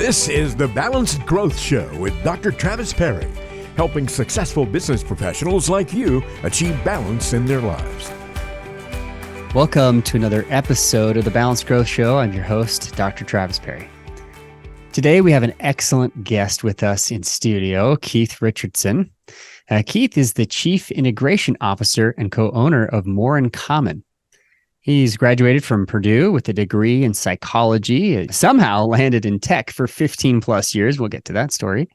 This is the Balanced Growth Show with Dr. Travis Perry, helping successful business professionals like you achieve balance in their lives. Welcome to another episode of the Balanced Growth Show. I'm your host, Dr. Travis Perry. Today, we have an excellent guest with us in studio, Keith Richardson. Keith is the Chief Integration Officer and co-owner of More in Common. He's graduated from Purdue with a degree in psychology, somehow landed in tech for 15 plus years. We'll get to that story.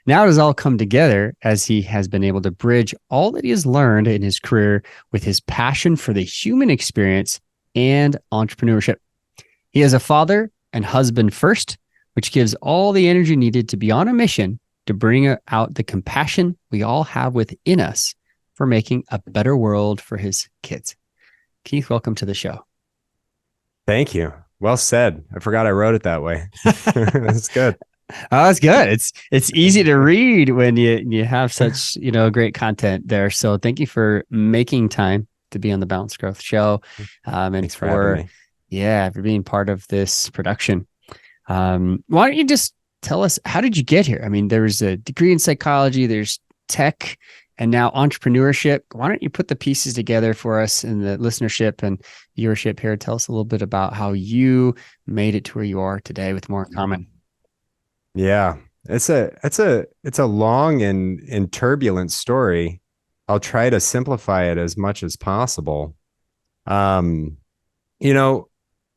Now it has all come together as he has been able to bridge all that he has learned in his career with his passion for the human experience and entrepreneurship. He is a father and husband first, which gives all the energy needed to be on a mission to bring out the compassion we all have within us for making a better world for his kids. Keith, welcome to the show. Thank you. Well said. I forgot I wrote it that way. That's good. Oh, that's good. It's easy to read when you have such, great content there. So thank you for making time to be on the Balanced Growth Show. Thanks for having me. For being part of this production. Why don't you just tell us, how did you get here? I mean, there's a degree in psychology, there's tech, and now entrepreneurship. Why don't you put the pieces together for us and the listenership and viewership here? Tell us a little bit about how you made it to where you are today with More in Common. Yeah, it's a long and turbulent story. I'll try to simplify it as much as possible. I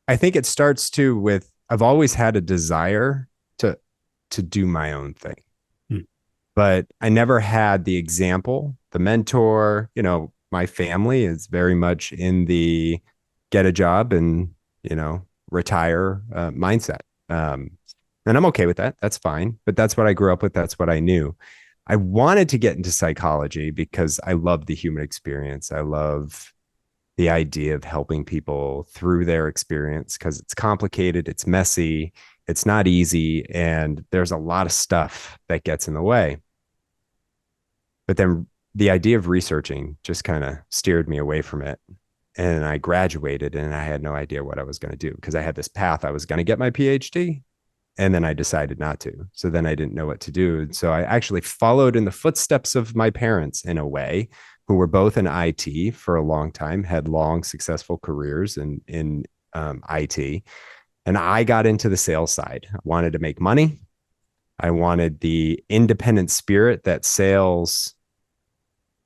think it starts too with, I've always had a desire to do my own thing. But I never had the example, the mentor. My family is very much in the get a job and, retire mindset. And I'm okay with that. That's fine. But that's what I grew up with. That's what I knew. I wanted to get into psychology because I love the human experience. I love the idea of helping people through their experience because it's complicated, it's messy, it's not easy, and there's a lot of stuff that gets in the way. But then the idea of researching just kind of steered me away from it. And I graduated and I had no idea what I was going to do because I had this path. I was going to get my PhD and then I decided not to. So then I didn't know what to do. And so I actually followed in the footsteps of my parents in a way, who were both in IT for a long time, had long, successful careers in IT. And I got into the sales side. I wanted to make money. I wanted the independent spirit that sales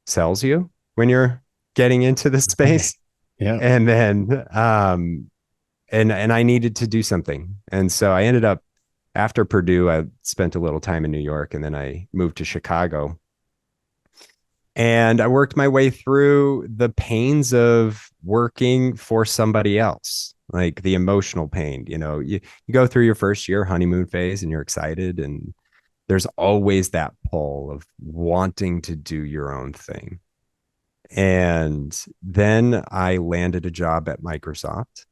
sells you when you're getting into the space. Yeah. And then, and I needed to do something. And so I ended up, after Purdue, I spent a little time in New York and then I moved to Chicago. And I worked my way through the pains of working for somebody else, like the emotional pain. You go through your first year honeymoon phase and you're excited, and there's always that pull of wanting to do your own thing. And then I landed a job at Microsoft.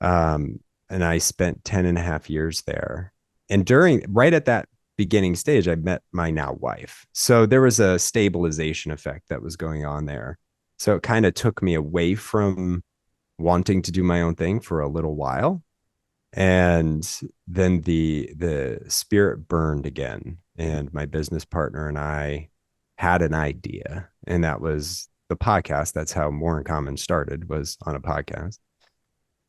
And I spent 10 and a half years there. And right at that beginning stage, I met my now wife. So there was a stabilization effect that was going on there. So it kind of took me away from wanting to do my own thing for a little while. And then the spirit burned again. And my business partner and I had an idea. And that was the podcast. That's how More in Common started, was on a podcast.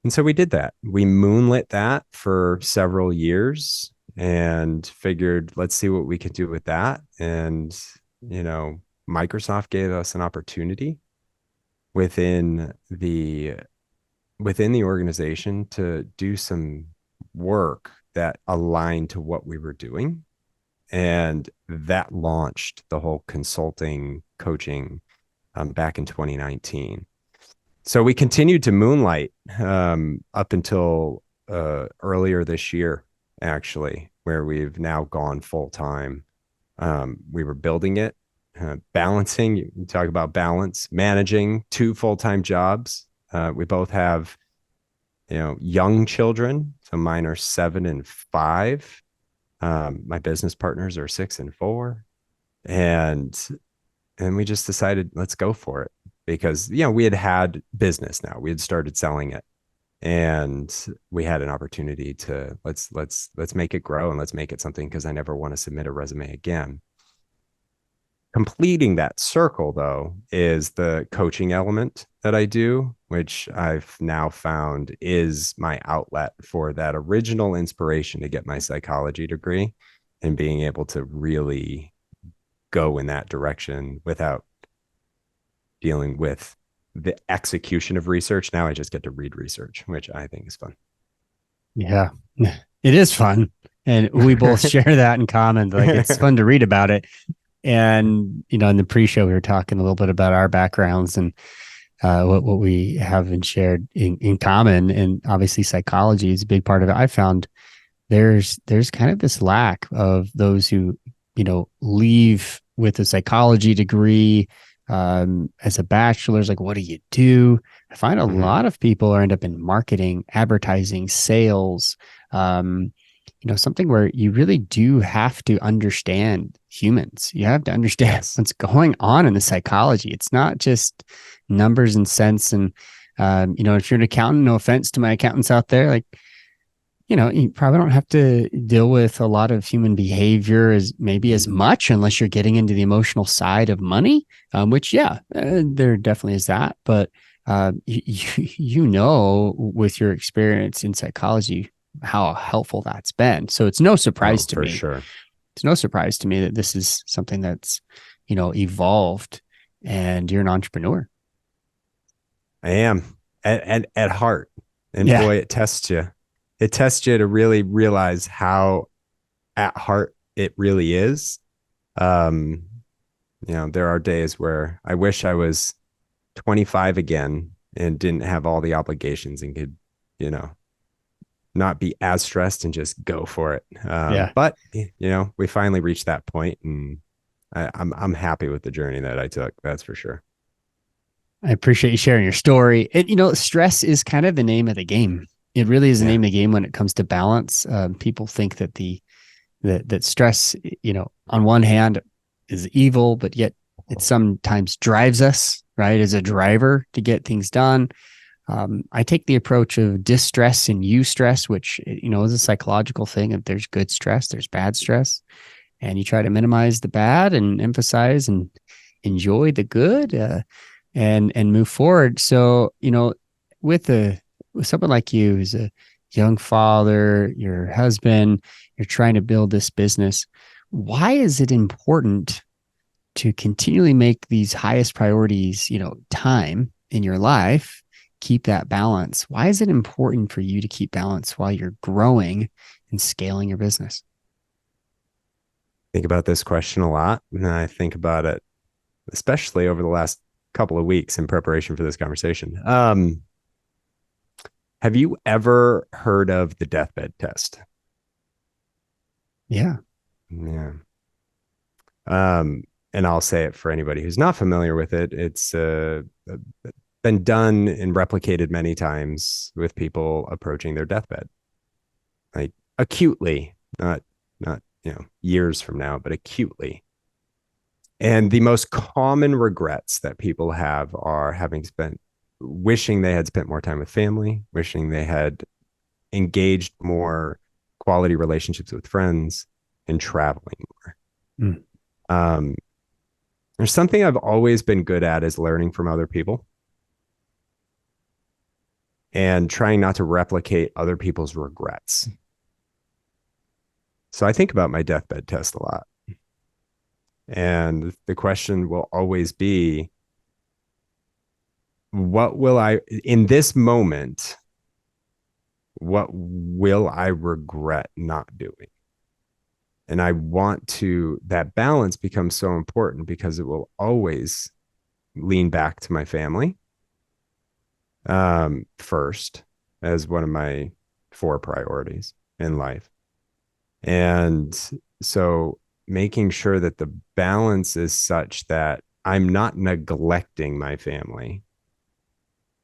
And so we did that. We moonlit that for several years and figured, let's see what we could do with that. And, Microsoft gave us an opportunity within the organization to do some work that aligned to what we were doing. And that launched the whole consulting coaching back in 2019. So we continued to moonlight up until earlier this year, actually, where we've now gone full time. We were building it, balancing. You talk about balance, managing 2 full-time jobs. We both have, young children. So mine are 7 and 5. My business partners are 6 and 4. And we just decided, let's go for it. Because, we had business now. We had started selling it. And we had an opportunity to let's make it grow, and let's make it something, because I never want to submit a resume again. Completing that circle, though, is the coaching element that I do, which I've now found is my outlet for that original inspiration to get my psychology degree, and being able to really go in that direction without dealing with the execution of research. Now I just get to read research, which I think is fun. Yeah, it is fun. And we both share that in common. Like, it's fun to read about it. And, in the pre-show, we were talking a little bit about our backgrounds and what we have and shared in common. And obviously psychology is a big part of it. I found there's kind of this lack of those who, leave with a psychology degree as a bachelor's. Like, what do you do? I find a lot of people end up in marketing, advertising, sales, something where you really do have to understand humans. You have to understand what's going on in the psychology. It's not just numbers and cents. And, if you're an accountant, no offense to my accountants out there, like, you probably don't have to deal with a lot of human behavior as much, unless you're getting into the emotional side of money, which, there definitely is that. But, with your experience in psychology, how helpful that's been. So it's no surprise to me. Sure. It's no surprise to me that this is something that's, evolved, and you're an entrepreneur. I am at heart. And boy, it tests you. It tests you to really realize how at heart it really is. There are days where I wish I was 25 again and didn't have all the obligations and could, not be as stressed and just go for it. But we finally reached that point, and I'm happy with the journey that I took. That's for sure. I appreciate you sharing your story. Stress is kind of the name of the game. It really is the name of the game when it comes to balance. People think that that stress, on one hand is evil, but yet it sometimes drives us, right, as a driver to get things done. I take the approach of distress and eustress, which, is a psychological thing. If there's good stress, there's bad stress, and you try to minimize the bad and emphasize and enjoy the good, and move forward. So, with someone like you, who's a young father, your husband, you're trying to build this business. Why is it important to continually make these highest priorities, time in your life? Keep that balance. Why is it important for you to keep balance while you're growing and scaling your business? Think about this question a lot, and I think about it especially over the last couple of weeks in preparation for this conversation. Have you ever heard of the deathbed test? Yeah. And I'll say it for anybody who's not familiar with it. It's been done and replicated many times with people approaching their deathbed, like acutely, not years from now, but acutely. And the most common regrets that people have are wishing they had spent more time with family, wishing they had engaged more quality relationships with friends, and traveling more. There's something I've always been good at, is learning from other people and trying not to replicate other people's regrets. So I think about my deathbed test a lot. And the question will always be, in this moment, what will I regret not doing? And that balance becomes so important, because it will always lean back to my family first, as one of my 4 priorities in life. And so making sure that the balance is such that I'm not neglecting my family,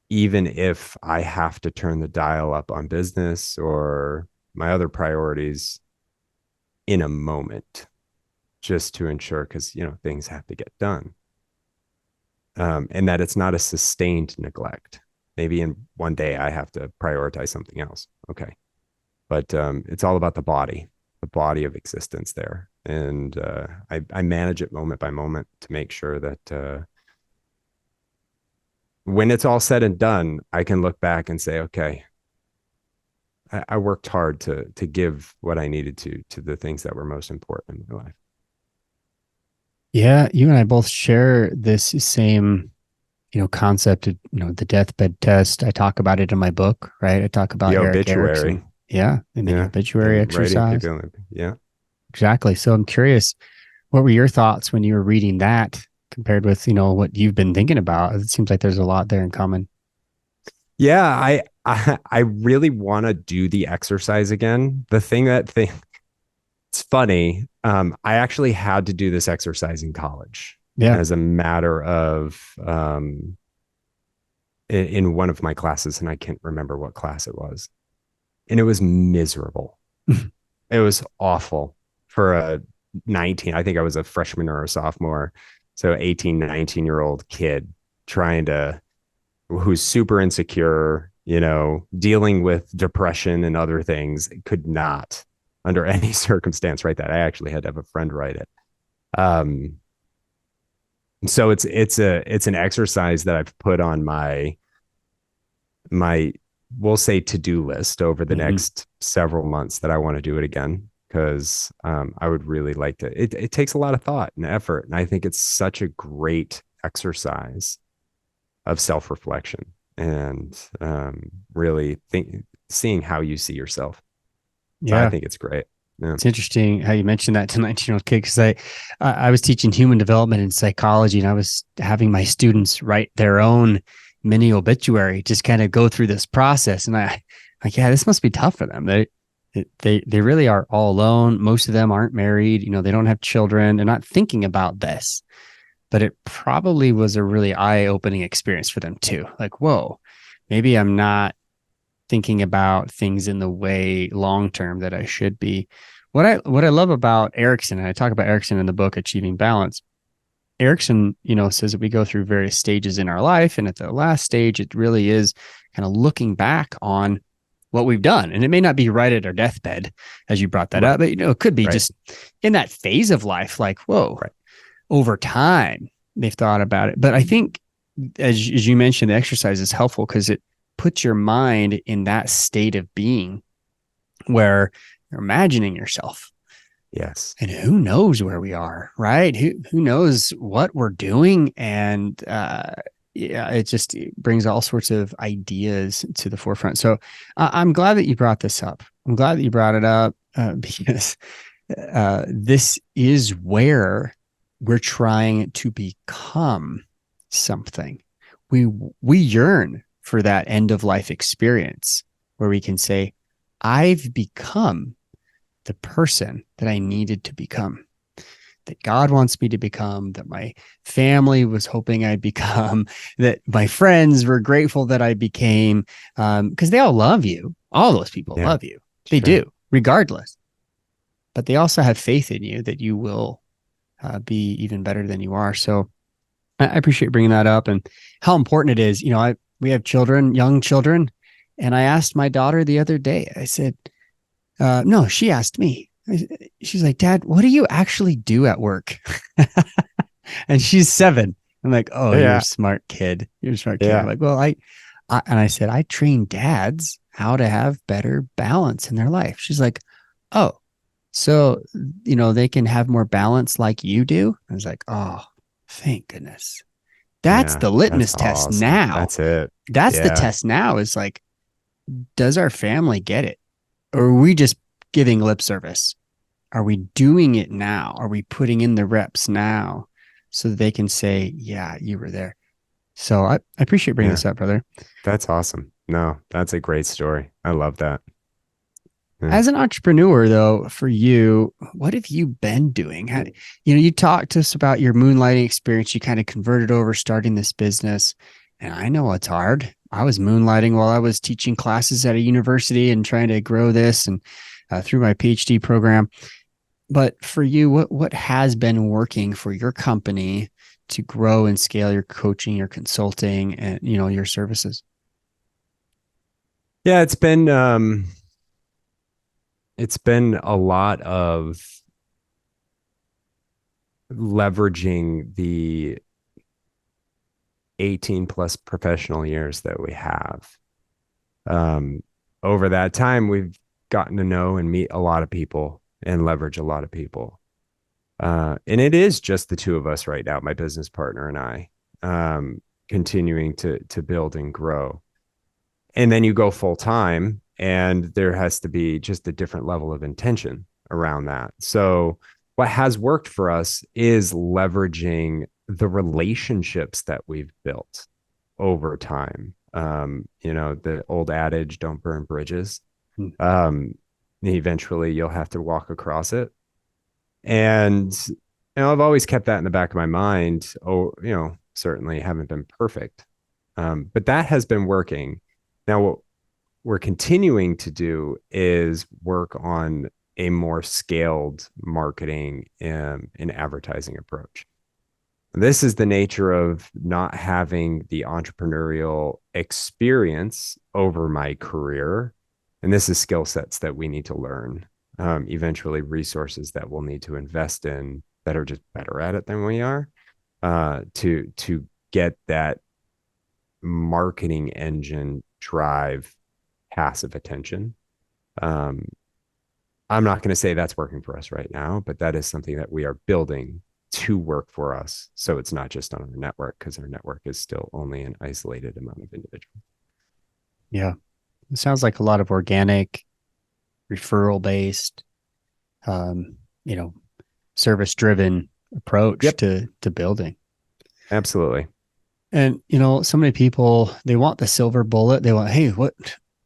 even if I have to turn the dial up on business or my other priorities in a moment, just to ensure, because, things have to get done. And that it's not a sustained neglect. Maybe in one day I have to prioritize something else. Okay. But it's all about the body of existence there. And I manage it moment by moment to make sure that when it's all said and done, I can look back and say, okay, I worked hard to give what I needed to the things that were most important in my life. Yeah, you and I both share this same, concept of, the deathbed test. I talk about it in my book, right? I talk about The Eric obituary. Erickson. Yeah, and the Yeah. obituary And writing exercise. people. Yeah. Exactly. So I'm curious, what were your thoughts when you were reading that compared with, what you've been thinking about? It seems like there's a lot there in common. Yeah, I really want to do the exercise again. It's funny. I actually had to do this exercise in college Yeah. as a matter of in one of my classes, and I can't remember what class it was. And it was miserable. It was awful for a 19. I think I was a freshman or a sophomore. So 18, 19-year-old kid who's super insecure, dealing with depression and other things, could not under any circumstance write that. I actually had to have a friend write it. So it's an exercise that I've put on my we'll say to-do list over the next several months, that I want to do it again, because I would really like to. It takes a lot of thought and effort, and I think it's such a great exercise of self-reflection and really seeing how you see yourself. So Yeah. I think it's great. Yeah. It's interesting how you mentioned that to 19-year-old kid, because I was teaching human development and psychology, and I was having my students write their own mini obituary, just kind of go through this process. And yeah, this must be tough for them. They really are all alone. Most of them aren't married. They don't have children. They're not thinking about this, but it probably was a really eye-opening experience for them too. Like, whoa, maybe I'm not thinking about things in the way long-term that I should be. What I love about Erickson, and I talk about Erickson in the book, Achieving Balance. Erickson, says that we go through various stages in our life. And at the last stage, it really is kind of looking back on what we've done. And it may not be right at our deathbed, as you brought that up, but, it could be just in that phase of life, like, whoa, over time, they've thought about it. But I think, as you mentioned, the exercise is helpful because it puts your mind in that state of being where you're imagining yourself. Yes. And who knows where we are, right? Who knows what we're doing? And it brings all sorts of ideas to the forefront. So I'm glad that you brought this up. I'm glad that you brought it up because this is where we're trying to become something. We yearn for that end of life experience where we can say, I've become the person that I needed to become, that God wants me to become, that my family was hoping I'd become, that my friends were grateful that I became, because they all love you. All those people love you. They do, regardless. But they also have faith in you that you will be even better than you are. So I appreciate bringing that up and how important it is. We have children, young children, and I asked my daughter the other day, I said, no, she asked me. She's like, Dad, what do you actually do at work? And she's 7. I'm like, oh, you're a smart kid. You're a smart kid. I'm like, well, I said, I train dads how to have better balance in their life. She's like, oh, so, they can have more balance like you do. I was like, oh, thank goodness. That's the litmus test awesome. now. That's it. That's the test now, is like, does our family get it? Or are we just giving lip service? Are we doing it now? Are we putting in the reps now so that they can say, yeah, you were there? So I appreciate bringing this up, brother. That's awesome. No, that's a great story. I love that. Yeah. As an entrepreneur, though, for you, what have you been doing? You talked to us about your moonlighting experience. You kind of converted over starting this business. And I know it's hard. I was moonlighting while I was teaching classes at a university and trying to grow this and through my PhD program. But for you, what has been working for your company to grow and scale your coaching, your consulting, and your services? Yeah, it's been a lot of leveraging the 18 plus professional years that we have. Um, Over that time, we've gotten to know and meet a lot of people and leverage a lot of people. And it is just the two of us right now, my business partner and I, continuing to build and grow. And then you go full time, and there has to be just a different level of intention around that. So, what has worked for us is leveraging the relationships that we've built over time. The old adage, don't burn bridges. Hmm. Eventually, you'll have to walk across it. And, I've always kept that in the back of my mind. Oh, certainly haven't been perfect. But that has been working. Now, what we're continuing to do is work on a more scaled marketing and advertising approach. This is the nature of not having the entrepreneurial experience over my career. And this is skill sets that we need to learn. Eventually, resources that we'll need to invest in that are just better at it than we are, to get that marketing engine drive passive attention. I'm not going to say that's working for us right now, but that is something that we are building to work for us. So it's not just on our network, because our network is still only an isolated amount of individuals. Yeah. It sounds like a lot of organic, referral based, um, you know, service driven approach Yep, to building. absolutely. And so many people, they want the silver bullet. They want, hey, what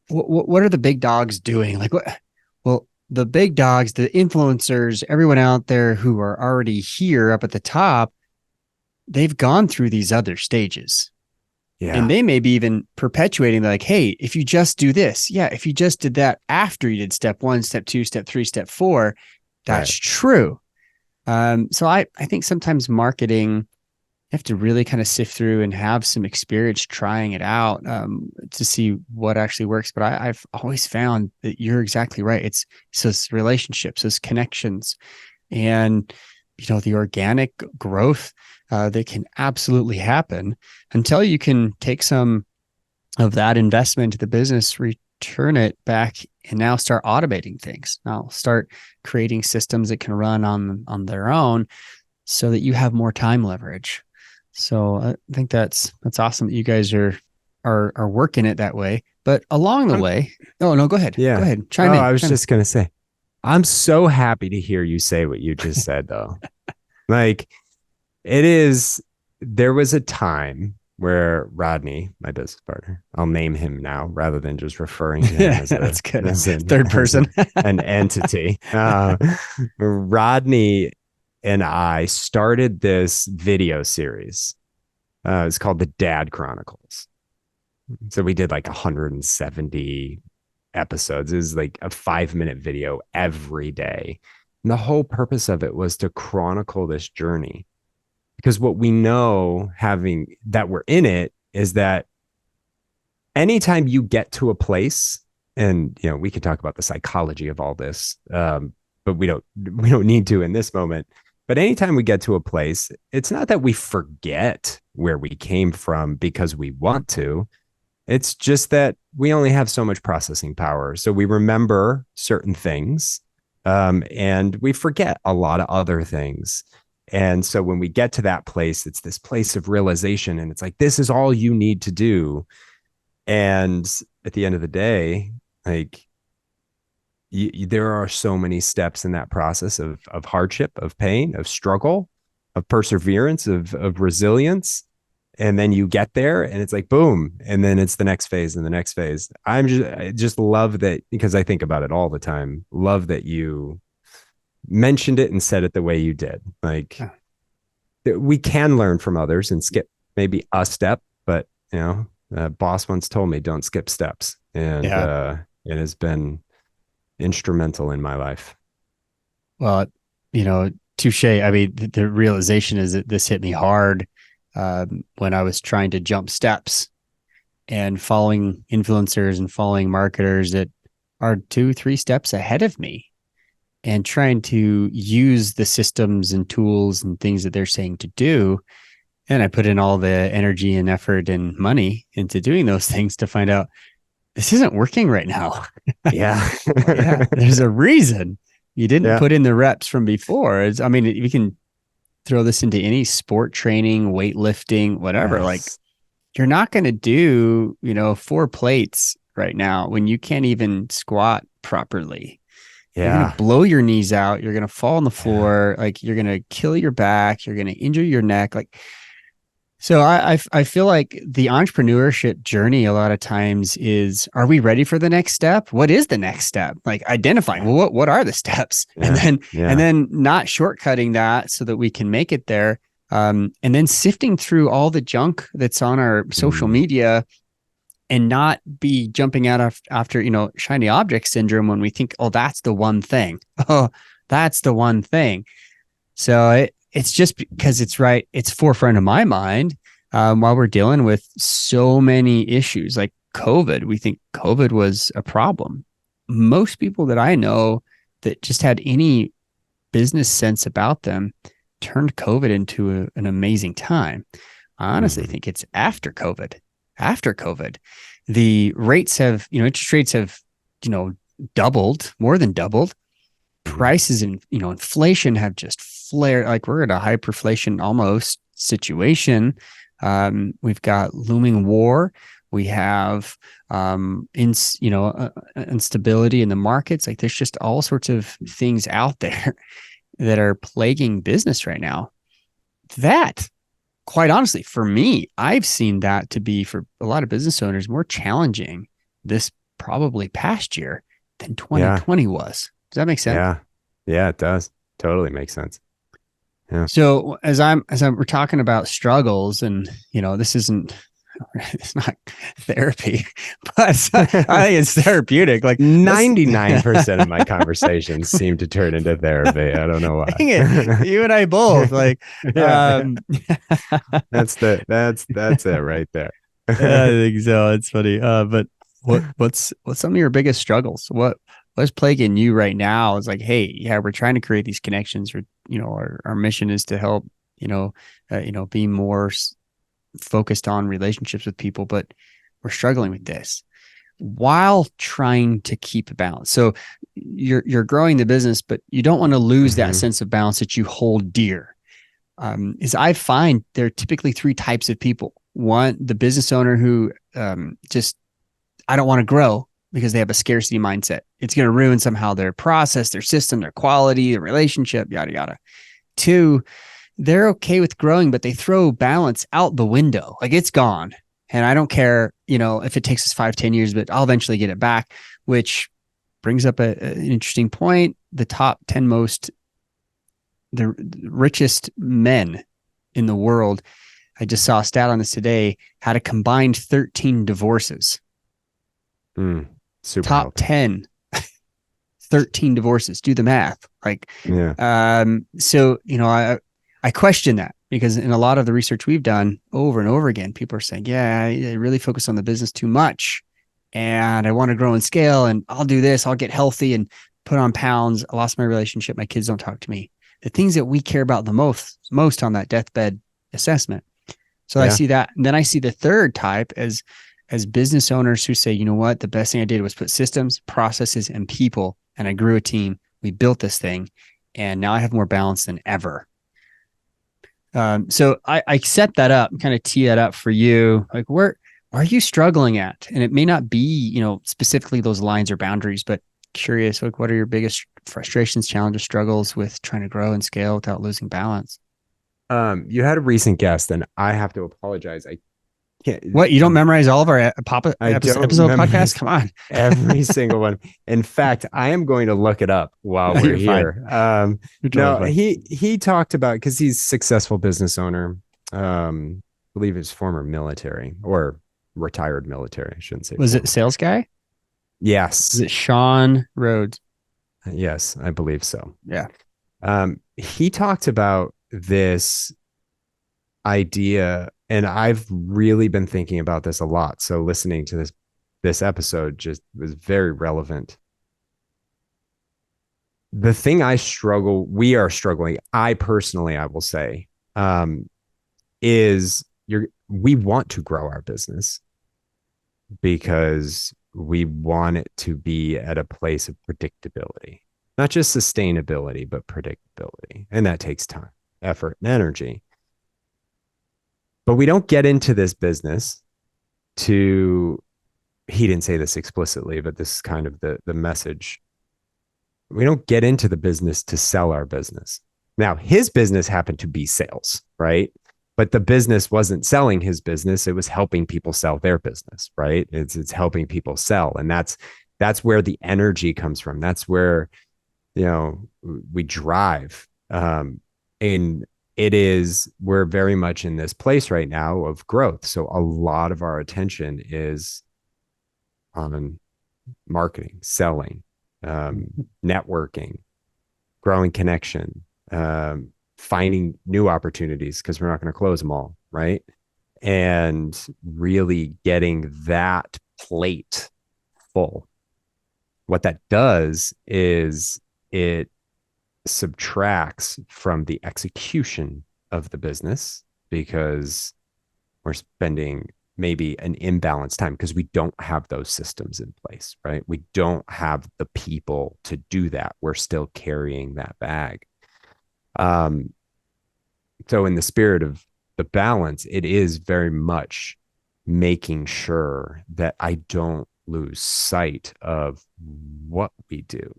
are the big dogs doing? Like what? Well, the big dogs, the influencers, everyone out there who are already here up at the top, they've gone through these other stages. And Yeah, they may be even perpetuating like, hey, if you just do this, yeah, if you just did that after you did step 1, step 2, step 3, step 4, that's right. true. So I think sometimes marketing, you have to really kind of sift through and have some experience trying it out, to see what actually works. But I've always found that you're exactly right. It's those relationships, those connections, and the organic growth that can absolutely happen until you can take some of that investment to the business, return it back, and now start automating things. Now start creating systems that can run on their own, so that you have more time leverage. So I think that's awesome that you guys are working it that way. But along the I'm, way, oh no, go ahead, yeah. chime Oh, in, I was chime in. just going to say, I'm so happy to hear you say what you just said, though. Like, there was a time where Rodney, my business partner, I'll name him now rather than just referring to him as That's good. Third as person. an entity. Rodney and I started this video series. It's called the Dad Chronicles. So we did like 170 episodes. It was like a 5-minute video every day. And the whole purpose of it was to chronicle this journey. Because what we know, having that we're in it, is that anytime you get to a place, and we could talk about the psychology of all this, but we don't need to in this moment. But anytime we get to a place, it's not that we forget where we came from because we want to. It's just that we only have so much processing power. So we remember certain things, and we forget a lot of other things. And so when we get to that place, it's this place of realization, and it's like, this is all you need to do. And at the end of the day, like, there are so many steps in that process of hardship, of pain, of struggle, of perseverance, of resilience. And then you get there, and it's like, boom. And then it's the next phase and the next phase. I just love that, because I think about it all the time. Love that you mentioned it and said it the way you did. Like, we can learn from others and skip maybe a step, but boss once told me, don't skip steps. And Yeah. it has been instrumental in my life. Well, touche. I mean, the realization is that this hit me hard when I was trying to jump steps. and following influencers and following marketers that are 2-3 steps ahead of me, and trying to use the systems and tools and things that they're saying to do. And I put in all the energy and effort and money into doing those things to find out this isn't working right now. Yeah. Yeah, there's a reason you didn't put in the reps from before. I mean, we can throw this into any sport training, weightlifting, whatever. Yes. Like, you're not going to do, 4 plates right now when you can't even squat properly. You're going to blow your knees out. You're going to fall on the floor. Like, you're going to kill your back. You're going to injure your neck. Like, so I feel like the entrepreneurship journey a lot of times is, are we ready for the next step? What is the next step? Like, identifying, well, what are the steps? And then not shortcutting that so that we can make it there. And then sifting through all the junk that's on our social media, and not be jumping out after, shiny object syndrome when we think, oh, that's the one thing. Oh, that's the one thing. So it's just because it's forefront of my mind while we're dealing with so many issues like COVID. We think COVID was a problem. Most people that I know that just had any business sense about them turned COVID into an amazing time. I honestly think it's after COVID. The rates have, interest rates have, doubled, more than doubled. Prices and, inflation have just flared. Like, we're at a hyperinflation almost situation. We've got looming war. We have, instability in the markets. Like, there's just all sorts of things out there that are plaguing business right now. That, quite honestly, for me, I've seen that to be, for a lot of business owners, more challenging this probably past year than 2020 was. Does that make sense? Yeah, it does. Totally makes sense. Yeah. So we're talking about struggles, and it's not therapy, but I think it's therapeutic. Like, 99% of my conversations seem to turn into therapy. I don't know why. Dang it, you and I both. Like, that's it right there. I think so. It's funny. But what's some of your biggest struggles? What's plaguing you right now is like, hey, yeah, we're trying to create these connections, or, our mission is to help, be more focused on relationships with people, but we're struggling with this while trying to keep a balance. So you're growing the business, but you don't want to lose that sense of balance that you hold dear. Is I find there are typically 3 types of people. One, the business owner who I don't want to grow because they have a scarcity mindset. It's going to ruin somehow their process, their system, their quality, their relationship, yada, yada. 2, they're okay with growing, but they throw balance out the window. Like, it's gone. And I don't care, if it takes us 5-10 years, but I'll eventually get it back, which brings up an interesting point. The top 10 the richest men in the world, I just saw a stat on this today, had a combined 13 divorces. Super top healthy. 10, 13 divorces. Do the math. Like, so, I question that, because in a lot of the research we've done over and over again, people are saying, yeah, I really focus on the business too much, and I want to grow and scale, and I'll do this, I'll get healthy and put on pounds. I lost my relationship. My kids don't talk to me. The things that we care about the most on that deathbed assessment. So I see that. And then I see the third type as business owners who say, you know what, the best thing I did was put systems, processes, and people, and I grew a team. We built this thing, and now I have more balance than ever. So I set that up, kind of tee that up for you. Like, where are you struggling at? And it may not be, specifically those lines or boundaries, but curious, like, what are your biggest frustrations, challenges, struggles with trying to grow and scale without losing balance? You had a recent guest, and I have to apologize. I can't. What, you don't memorize all of our episode podcasts? Come on. Every single one. In fact, I am going to look it up while we're here. He talked about, because he's a successful business owner. I believe he's former military, or retired military. I shouldn't say. Was it sales guy? Yes. Is it Sean Rhodes? Yes, I believe so. Yeah. He talked about this idea and I've really been thinking about this a lot. So listening to this episode just was very relevant. The thing we are struggling, I personally, I will say, is we want to grow our business because we want it to be at a place of predictability, not just sustainability, but predictability. And that takes time, effort, and energy. But we don't get into this business he didn't say this explicitly, but this is kind of the message. We don't get into the business to sell our business. Now, his business happened to be sales, right? But the business wasn't selling his business. It was helping people sell their business, right? It's helping people sell. And that's where the energy comes from. That's where, we drive. And we're very much in this place right now of growth. So a lot of our attention is on marketing, selling, networking, growing connection, finding new opportunities, because we're not going to close them all, right? And really getting that plate full. What that does is it subtracts from the execution of the business, because we're spending maybe an imbalanced time because we don't have those systems in place, right? We don't have the people to do that. We're still carrying that bag. So in the spirit of the balance, it is very much making sure that I don't lose sight of what we do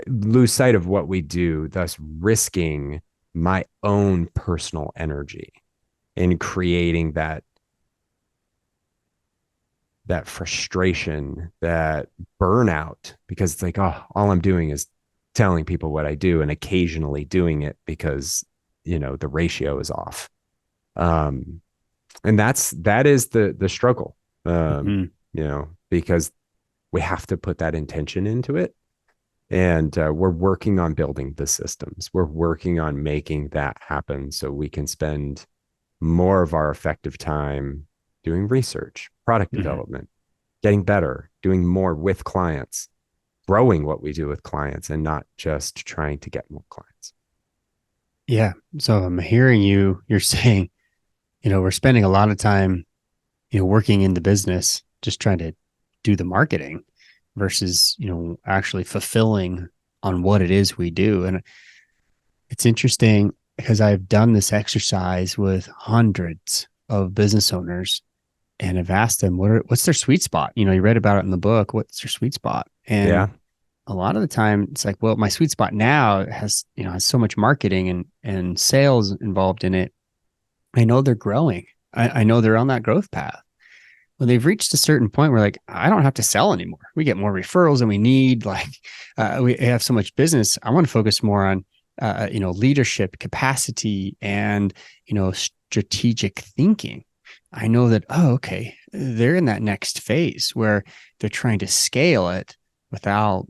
lose sight of what we do, thus risking my own personal energy in creating that frustration, that burnout, because it's like, oh, all I'm doing is telling people what I do and occasionally doing it because, the ratio is off. And that is the struggle, because we have to put that intention into it. And we're working on building the systems. We're working on making that happen so we can spend more of our effective time doing research, product development, getting better, doing more with clients, growing what we do with clients, and not just trying to get more clients. Yeah. So I'm hearing you're saying, we're spending a lot of time, working in the business, just trying to do the marketing versus, actually fulfilling on what it is we do. And it's interesting because I've done this exercise with hundreds of business owners and I've asked them, what's their sweet spot? You read about it in the book. What's their sweet spot? And a lot of the time it's like, well, my sweet spot now has so much marketing and sales involved in it. I know they're growing. I know they're on that growth path. When they've reached a certain point where like, I don't have to sell anymore. We get more referrals than we need. We have so much business. I want to focus more on, leadership capacity and, strategic thinking. I know that, okay, they're in that next phase where they're trying to scale it without,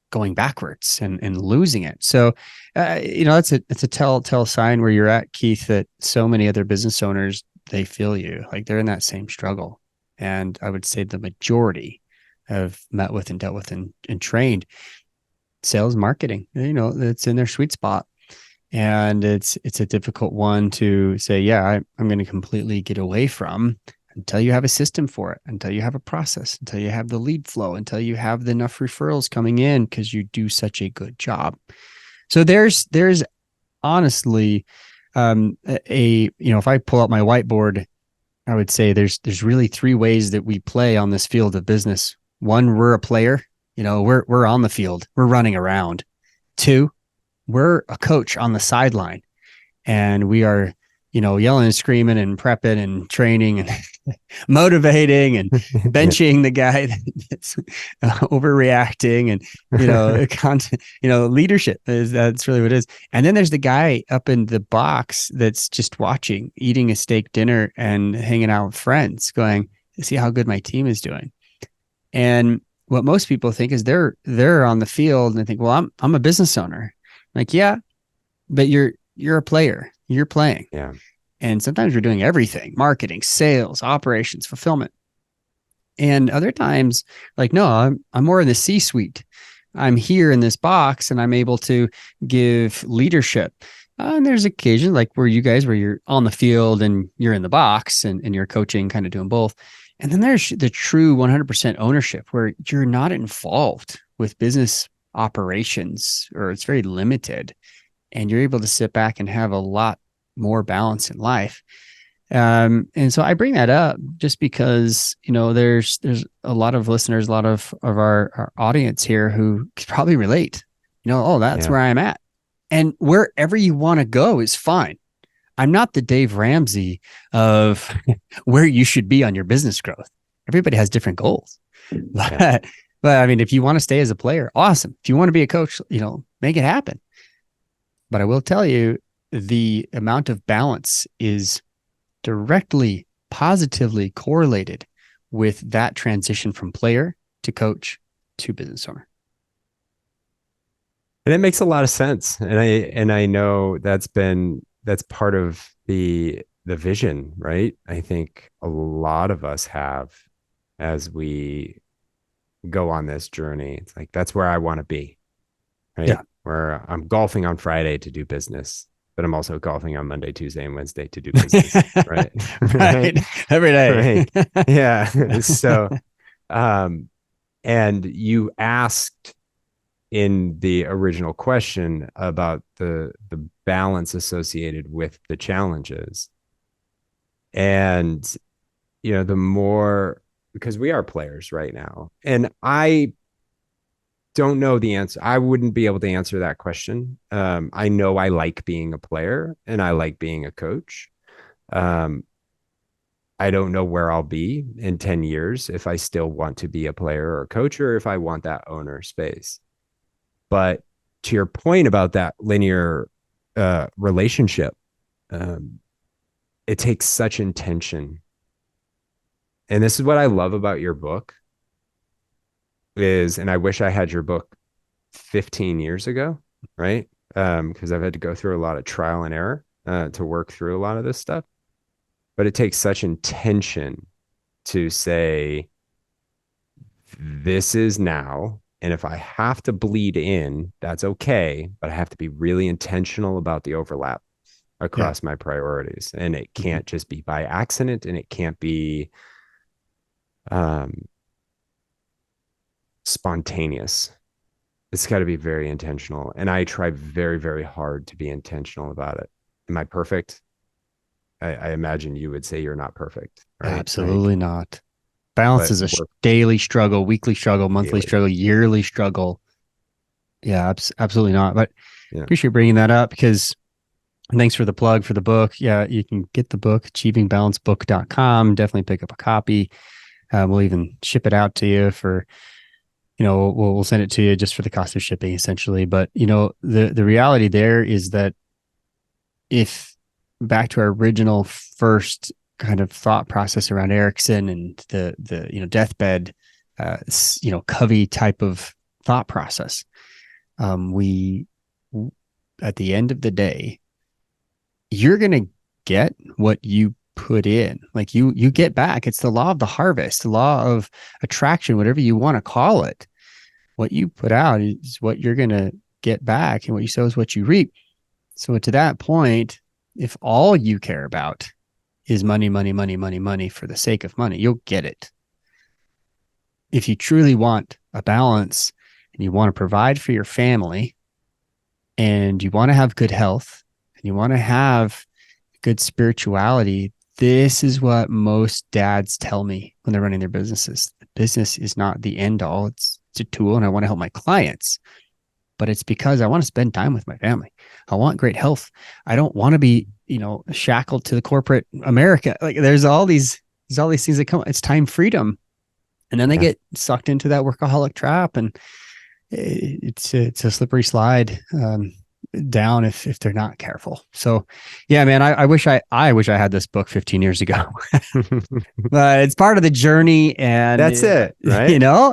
going backwards and losing it. So, it's a telltale sign where you're at, Keith, that so many other business owners, they feel you, like they're in that same struggle. And I would say the majority have met with and dealt with and trained sales marketing, it's in their sweet spot. And it's a difficult one to say, yeah, I'm going to completely get away from until you have a system for it, until you have a process, until you have the lead flow, until you have enough referrals coming in because you do such a good job. So there's honestly if I pull out my whiteboard, I would say there's really three ways that we play on this field of business. One, we're a player, we're on the field, we're running around. Two, we're a coach on the sideline and we are, yelling and screaming and prepping and training and motivating and benching the guy that's overreacting and, content, leadership that's really what it is. And then there's the guy up in the box that's just watching, eating a steak dinner and hanging out with friends going, see how good my team is doing. And what most people think is they're on the field and they think, well, I'm a business owner. Like, yeah, but you're a player. You're playing. Yeah. And sometimes you're doing everything: marketing, sales, operations, fulfillment. And other times, like, no, I'm more in the C-suite. I'm here in this box and I'm able to give leadership. And there's occasions like where you're on the field and you're in the box and you're coaching, kind of doing both. And then there's the true 100% ownership where you're not involved with business operations, or it's very limited, and you're able to sit back and have a lot more balance in life. And so I bring that up just because, there's a lot of listeners, a lot of our audience here who could probably relate, that's where I'm at. And wherever you want to go is fine. I'm not the Dave Ramsey of where you should be on your business growth. Everybody has different goals. But I mean, if you want to stay as a player, awesome. If you want to be a coach, make it happen. But I will tell you, the amount of balance is directly, positively correlated with that transition from player to coach to business owner. And it makes a lot of sense. And I know that's part of the vision, right? I think a lot of us have, as we go on this journey. It's like, that's where I want to be, right? Yeah. Where I'm golfing on Friday to do business, but I'm also golfing on Monday, Tuesday, and Wednesday to do business, right? Right. Every day. Right. Yeah. So, and you asked in the original question about the balance associated with the challenges. And, the more, because we are players right now, and I don't know the answer. I wouldn't be able to answer that question. I know I like being a player and I like being a coach. I don't know where I'll be in 10 years, if I still want to be a player or a coach, or if I want that owner space. But to your point about that linear relationship, it takes such intention. And this is what I love about your book and I wish I had your book 15 years ago, right? Because I've had to go through a lot of trial and error to work through a lot of this stuff. But it takes such intention to say, this is now. And if I have to bleed in, that's okay. But I have to be really intentional about the overlap across my priorities. And it can't just be by accident, and it can't be spontaneous. It's got to be very intentional. And I try very, very hard to be intentional about it. Am I perfect? I imagine you would say you're not perfect. Right? Absolutely not. Balance is a daily struggle, weekly struggle, monthly struggle, yearly struggle. Yeah, absolutely not. But appreciate bringing that up, because thanks for the plug for the book. Yeah, you can get the book, achievingbalancebook.com. Definitely pick up a copy. We'll even ship it out to you for, we'll send it to you just for the cost of shipping, essentially. But, the reality there is that, if back to our original first kind of thought process around Erickson and the deathbed, Covey type of thought process, we, at the end of the day, you're going to get what you put in. Like you get back. It's the law of the harvest, the law of attraction, whatever you want to call it. What you put out is what you're going to get back, and what you sow is what you reap. So to that point, if all you care about is money, money, money, money, money for the sake of money, you'll get it. If you truly want a balance and you want to provide for your family, and you want to have good health, and you want to have good spirituality, this is what most dads tell me when they're running their businesses. The business is not the end all. It's a tool, and I want to help my clients, but it's because I want to spend time with my family. I want great health. I don't want to be, shackled to the corporate America. Like there's all these things that come. It's time freedom, and then they get sucked into that workaholic trap, and it's a slippery slide down if they're not careful. So, yeah, man, I wish I had this book 15 years ago. But it's part of the journey, and that's it, right?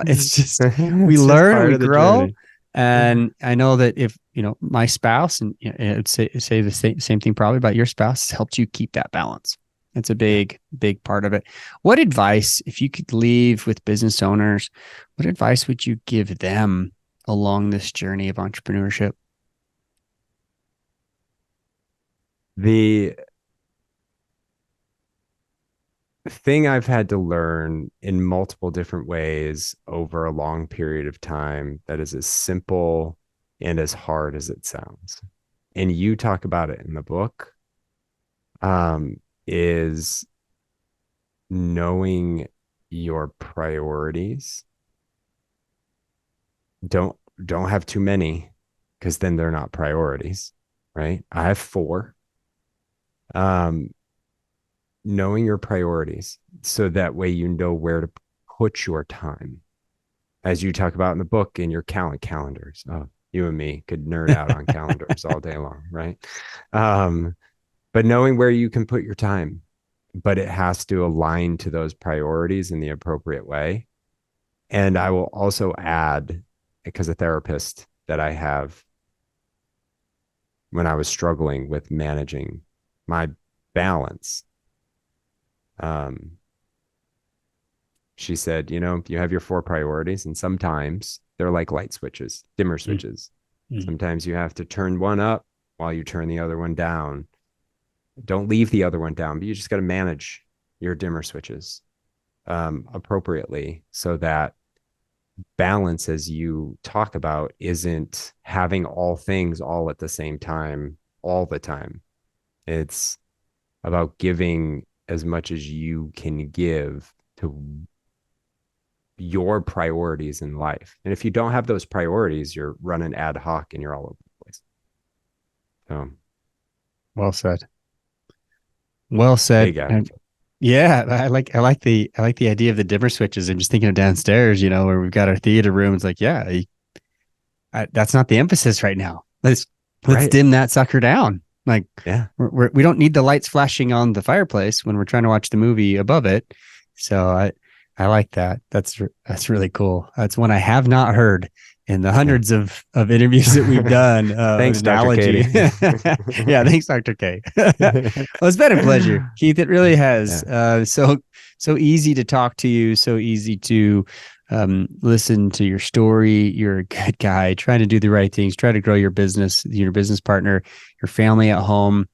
It's just we learn, we grow. And I know that if, my spouse, and I'd say the same thing probably about your spouse, helped you keep that balance. It's a big part of it. What advice, if you could leave with business owners, what advice would you give them along this journey of entrepreneurship? The thing I've had to learn in multiple different ways over a long period of time that is as simple and as hard as it sounds, and you talk about it in the book, is knowing your priorities. Don't have too many, because then they're not priorities, right? I have 4. Knowing your priorities, so that way you know where to put your time, as you talk about in the book, in your calendars. Oh, you and me could nerd out on calendars all day long, right? But knowing where you can put your time, but it has to align to those priorities in the appropriate way. And I will also add, because a therapist that I have, when I was struggling with managing my balance, she said, you have your 4 priorities, and sometimes they're like light switches, dimmer switches. Mm-hmm. Sometimes you have to turn one up while you turn the other one down. Don't leave the other one down, but you just got to manage your dimmer switches appropriately, so that balance, as you talk about, isn't having all things all at the same time all the time. It's about giving as much as you can give to your priorities in life. And if you don't have those priorities, you're running ad hoc and you're all over the place. So, well said. Well said. Yeah, I like the idea of the dimmer switches, and just thinking of downstairs, where we've got our theater room. It's like, that's not the emphasis right now. Let's dim that sucker down. Like, we don't need the lights flashing on the fireplace when we're trying to watch the movie above it. So I like that. That's really cool. That's one I have not heard in the hundreds of interviews that we've done. Thanks, Dr. Katie. Yeah, thanks, Dr. K. Well, it's been a pleasure, Keith. It really has. Yeah. So easy to talk to you. So easy to listen to your story. You're a good guy, trying to do the right things, try to grow your business, your business partner, your family at home.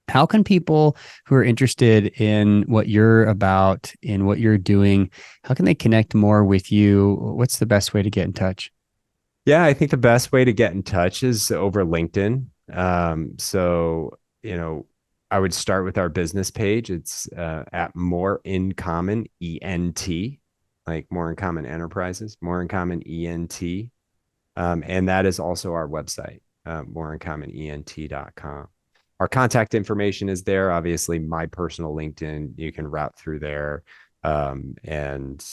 How can people who are interested in what you're about, in what you're doing, how can they connect more with you? What's the best way to get in touch? Yeah, I think the best way to get in touch is over LinkedIn. So, I would start with our business page. It's at More in Common ENT, like More in Common Enterprises, More in Common ENT. And that is also our website, moreincommonent.com. Our contact information is there. Obviously, my personal LinkedIn, you can route through there. And,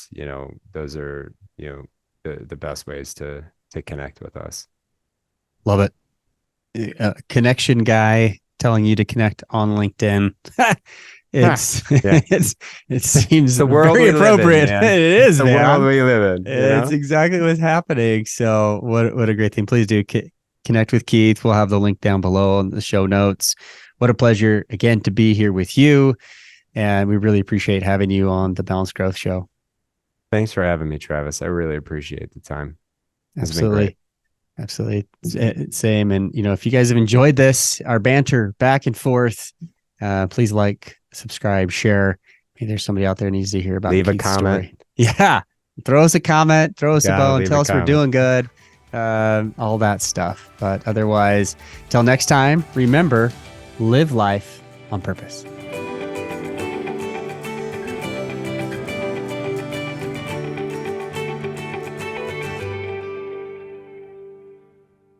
those are, the best ways to connect with us. Love it. Connection guy telling you to connect on LinkedIn. It seems the world very appropriate. In, it is the world we live in. It's exactly what's happening. So what a great thing. Please do connect with Keith. We'll have the link down below in the show notes. What a pleasure again to be here with you. And we really appreciate having you on the Balanced Growth Show. Thanks for having me, Travis. I really appreciate the time. Absolutely. Same. And, if you guys have enjoyed this, our banter back and forth, please like, subscribe, share. Maybe there's somebody out there who needs to hear about Leave Keith's a comment. Story. Yeah. Throw us a comment, throw us a bone, tell us we're doing good, all that stuff. But otherwise, till next time, remember, live life on purpose.